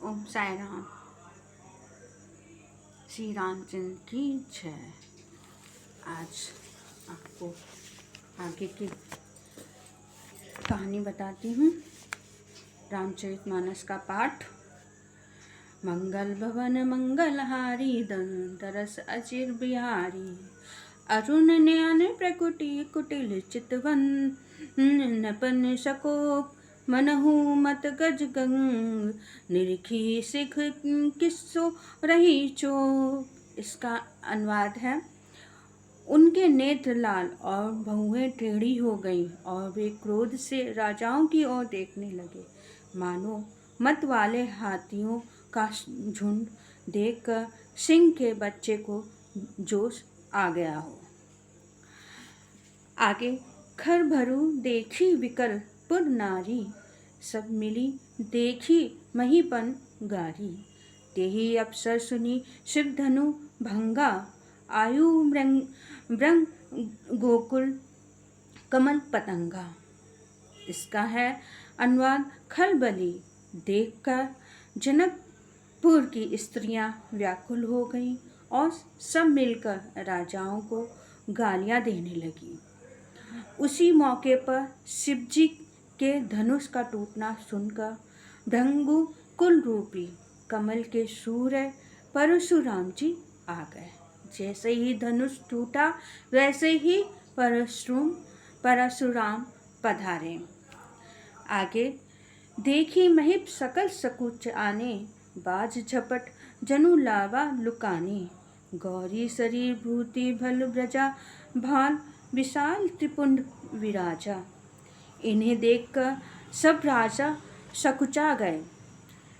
ओम साई राम। श्री रामचंद्र की जय। आज आपको आगे की कहानी बताती हूँ। रामचरितमानस का पाठ। मंगल भवन मंगलहारी दंतरस अचिर बिहारी अरुण नयन प्रकुटि कुटिल चितवन नपन सकोप मनहु मत गज गंग निरखी सिख किस्सो रही चोप। इसका अनुवाद है। उनके नेत्र लाल और भौहें टेढ़ी हो गईं और वे क्रोध से राजाओं की ओर देखने लगे, मानो मत वाले हाथियों का झुंड देखकर सिंह के बच्चे को जोश आ गया हो। आगे खर भरू देखी विकल पुर नारी सब मिली देखी महीपन गारी तेही अप्सर सुनी शिव धनु भंगा आयु ब्रंग गोकुल कमल पतंगा। इसका है अनुवाद। खलबली देखकर जनकपुर की स्त्रियां व्याकुल हो गईं और सब मिलकर राजाओं को गालियां देने लगी। उसी मौके पर शिवजी के धनुष का टूटना सुनकर भृंगु कुल रूपी कमल के सूर्य परशुराम जी आ गए। जैसे ही धनुष टूटा वैसे ही परशुराम पधारे। आगे देखी महिप सकल सकुच आने बाज झपट जनु लावा लुकाने गौरी शरीर भूति भल ब्रजा भाल विशाल त्रिपुंड विराजा। इन्हें देखकर सब राजा सकुचा गए,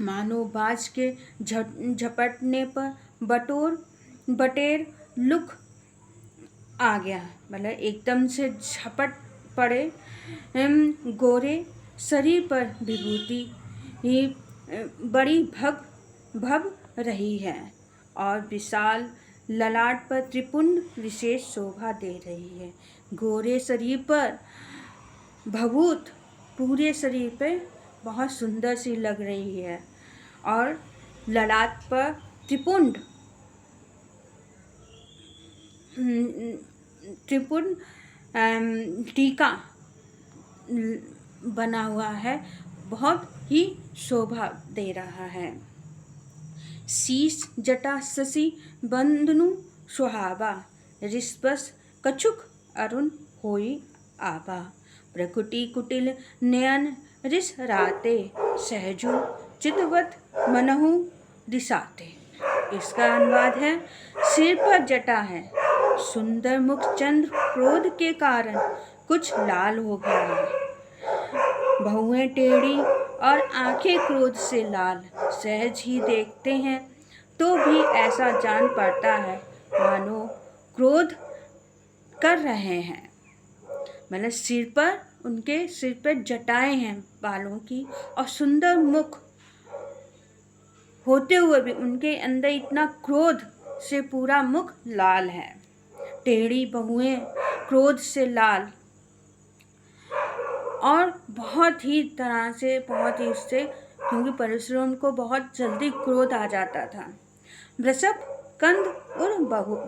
मानो बाज के झपटने पर बटेर लुक आ गया, मतलब एकदम से झपट पड़े। गोरे शरीर पर विभूति बड़ी भव रही है और विशाल ललाट पर त्रिपुंड विशेष शोभा दे रही है। गोरे शरीर पर भभूत पूरे शरीर पे बहुत सुंदर सी लग रही है और ललाट पर त्रिपुंड टीका बना हुआ है, बहुत ही शोभा दे रहा है। शीश जटा शशि बंदनु सुहावा रिश्वस कछुक अरुण होई आबा प्रकुटि कुटिल नयन रिस राते सहजु चितवत मनहु दिसाते। इसका अनुवाद है। सिर पर जटा है, सुंदर मुख चंद्र क्रोध के कारण कुछ लाल हो गया है, भौहें टेढ़ी और आंखें क्रोध से लाल। सहज ही देखते हैं तो भी ऐसा जान पड़ता है मानो क्रोध कर रहे हैं। मतलब उनके सिर पर जटाएं हैं बालों की और सुंदर मुख होते हुए भी उनके अंदर इतना क्रोध से पूरा मुख लाल है। टेढ़ी बहुएं क्रोध से लाल और बहुत ही तरह से उससे, क्योंकि परशुराम को बहुत जल्दी क्रोध आ जाता था। वृषभ कंद उर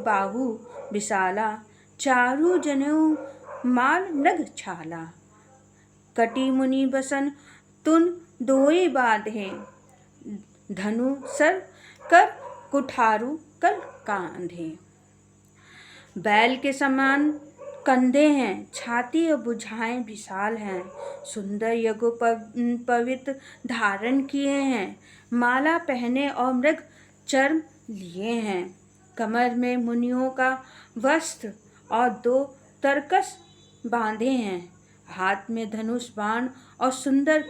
बाहु विशाला चारु जनेऊ माल मृग छाला कटी मुनि बसन तुन दोई बाधे धनु सर कर कुठारू कल कांधे। बैल के समान कंधे हैं, छाती और भुजाएं विशाल हैं, सुंदर यज्ञ पवित्र धारण किए हैं, माला पहने और मृग चर्म लिए हैं, कमर में मुनियों का वस्त्र और 2 तरकस बांधे हैं, हाथ में धनुष बाण और सुंदर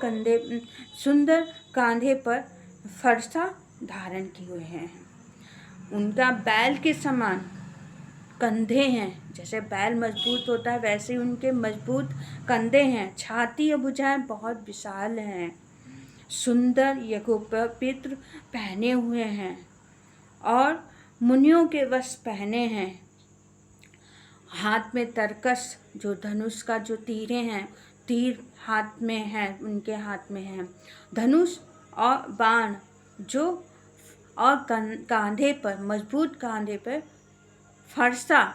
कांधे पर फरसा धारण किए हुए हैं। उनका बैल के समान कंधे हैं, जैसे बैल मजबूत होता है वैसे ही उनके मजबूत कंधे हैं, छाती और भुजाएं बहुत विशाल हैं, सुंदर यज्ञोपवीत पहने हुए हैं और मुनियों के वस्त्र पहने हैं। हाथ में तरकस जो धनुष का जो तीरे हैं, तीर हाथ में है, उनके हाथ में है, धनुष और बाण जो और कांधे पर, मजबूत कांधे पर फरसा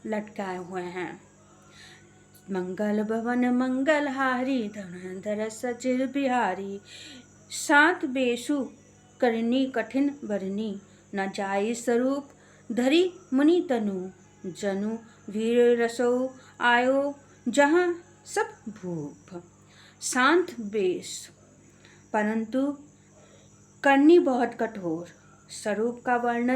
लटकाए हुए हैं। मंगल भवन मंगलहारी, धनुधर सचिर बिहारी। सात बेसु करनी कठिन बरनी, न जाई स्वरूप धरी मुनि तनु। जनु वीर रसो आयो, जहाँ सब भूप। शांत बेस, परंतु करनी बहुत कठोर। स्वरूप का वर्णन